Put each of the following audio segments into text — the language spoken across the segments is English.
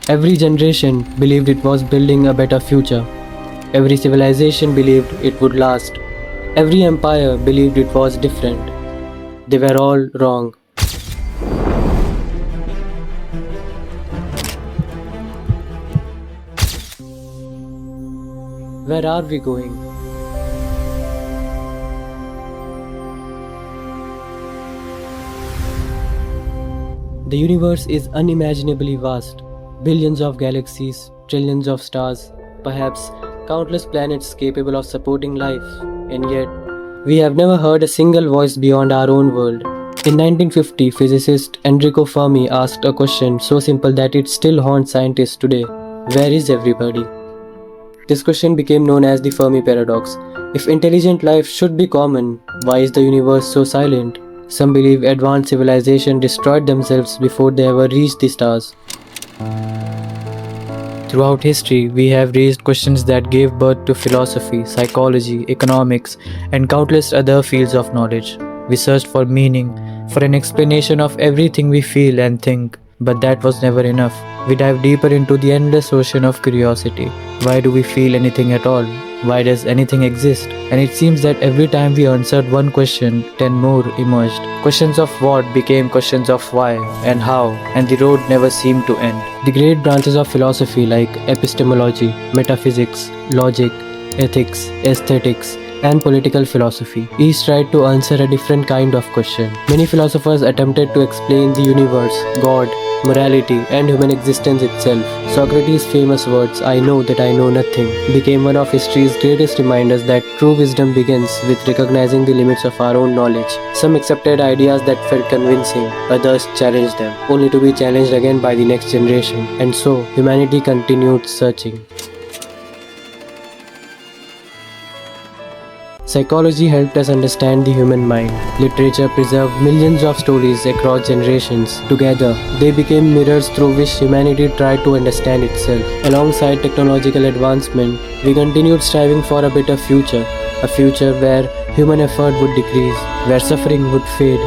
Every generation believed it was building a better future. Every civilization believed it would last. Every empire believed it was different. They were all wrong. Where are we going? The universe is unimaginably vast. Billions of galaxies, trillions of stars, perhaps countless planets capable of supporting life. And yet, we have never heard a single voice beyond our own world. In 1950, physicist Enrico Fermi asked a question so simple that it still haunts scientists today. Where is everybody? This question became known as the Fermi Paradox. If intelligent life should be common, why is the universe so silent? Some believe advanced civilization destroyed themselves before they ever reached the stars. Throughout history, we have raised questions that gave birth to philosophy, psychology, economics, and countless other fields of knowledge. We searched for meaning, for an explanation of everything we feel and think, but that was never enough. We dive deeper into the endless ocean of curiosity. Why do we feel anything at all? Why does anything exist? And it seems that every time we answered one question, 10 more emerged. Questions of what became questions of why and how, and the road never seemed to end. The great branches of philosophy like epistemology, metaphysics, logic, ethics, aesthetics, and political philosophy each tried to answer a different kind of question. Many philosophers attempted to explain the universe, God, morality, and human existence itself. Socrates' famous words, "I know that I know nothing," became one of history's greatest reminders that true wisdom begins with recognizing the limits of our own knowledge. Some accepted ideas that felt convincing, others challenged them, only to be challenged again by the next generation. And so, humanity continued searching. Psychology helped us understand the human mind. Literature preserved millions of stories across generations. Together, they became mirrors through which humanity tried to understand itself. Alongside technological advancement, we continued striving for a better future. A future where human effort would decrease, where suffering would fade,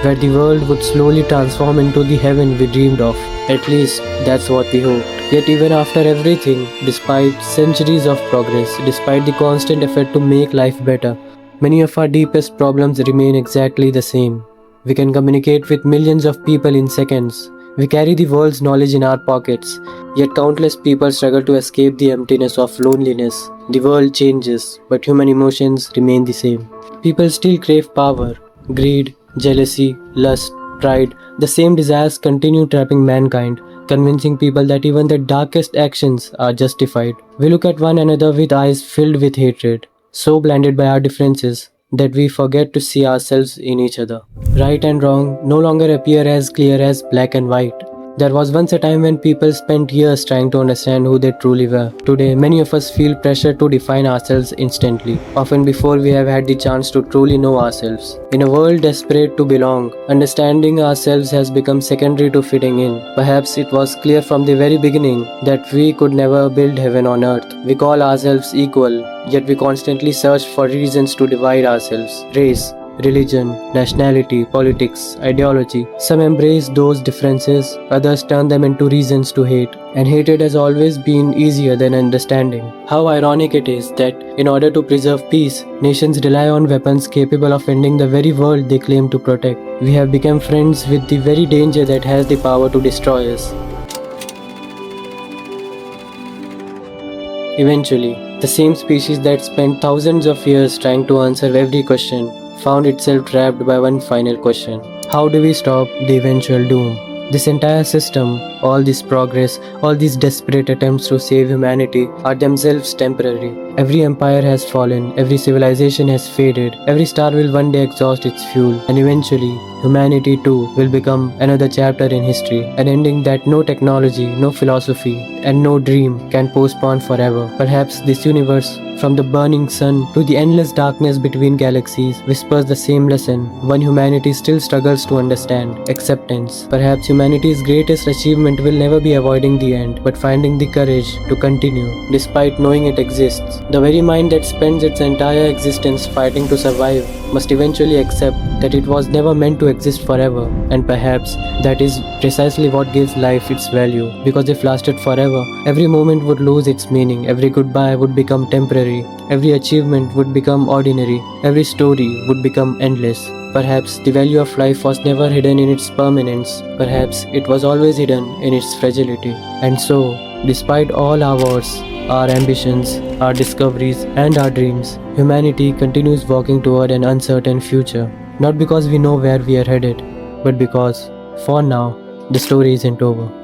where the world would slowly transform into the heaven we dreamed of. At least, that's what we hoped. Yet even after everything, despite centuries of progress, despite the constant effort to make life better, many of our deepest problems remain exactly the same. We can communicate with millions of people in seconds. We carry the world's knowledge in our pockets, yet countless people struggle to escape the emptiness of loneliness. The world changes, but human emotions remain the same. People still crave power, greed, jealousy, lust, pride. The same desires continue trapping mankind, convincing people that even the darkest actions are justified. We look at one another with eyes filled with hatred, so blinded by our differences that we forget to see ourselves in each other. Right and wrong no longer appear as clear as black and white. There was once a time when people spent years trying to understand who they truly were. Today, many of us feel pressure to define ourselves instantly, often before we have had the chance to truly know ourselves. In a world desperate to belong, understanding ourselves has become secondary to fitting in. Perhaps it was clear from the very beginning that we could never build heaven on earth. We call ourselves equal, yet we constantly search for reasons to divide ourselves. Race, religion, nationality, politics, ideology. Some embrace those differences, others turn them into reasons to hate. And hatred has always been easier than understanding. How ironic it is that, in order to preserve peace, nations rely on weapons capable of ending the very world they claim to protect. We have become friends with the very danger that has the power to destroy us. Eventually, the same species that spent thousands of years trying to answer every question found itself trapped by one final question. How do we stop the eventual doom? This entire system, all this progress, all these desperate attempts to save humanity are themselves temporary. Every empire has fallen, every civilization has faded, every star will one day exhaust its fuel, and eventually, humanity too will become another chapter in history, an ending that no technology, no philosophy, and no dream can postpone forever. Perhaps this universe, from the burning sun to the endless darkness between galaxies, whispers the same lesson, one humanity still struggles to understand: acceptance. Perhaps humanity's greatest achievement moment will never be avoiding the end, but finding the courage to continue despite knowing it exists. The very mind that spends its entire existence fighting to survive must eventually accept that it was never meant to exist forever, and perhaps that is precisely what gives life its value, because if lasted forever, every moment would lose its meaning, every goodbye would become temporary, every achievement would become ordinary, every story would become endless. Perhaps the value of life was never hidden in its permanence, perhaps it was always hidden in its fragility. And so, despite all our wars, our ambitions, our discoveries, and our dreams, humanity continues walking toward an uncertain future. Not because we know where we are headed, but because, for now, the story isn't over.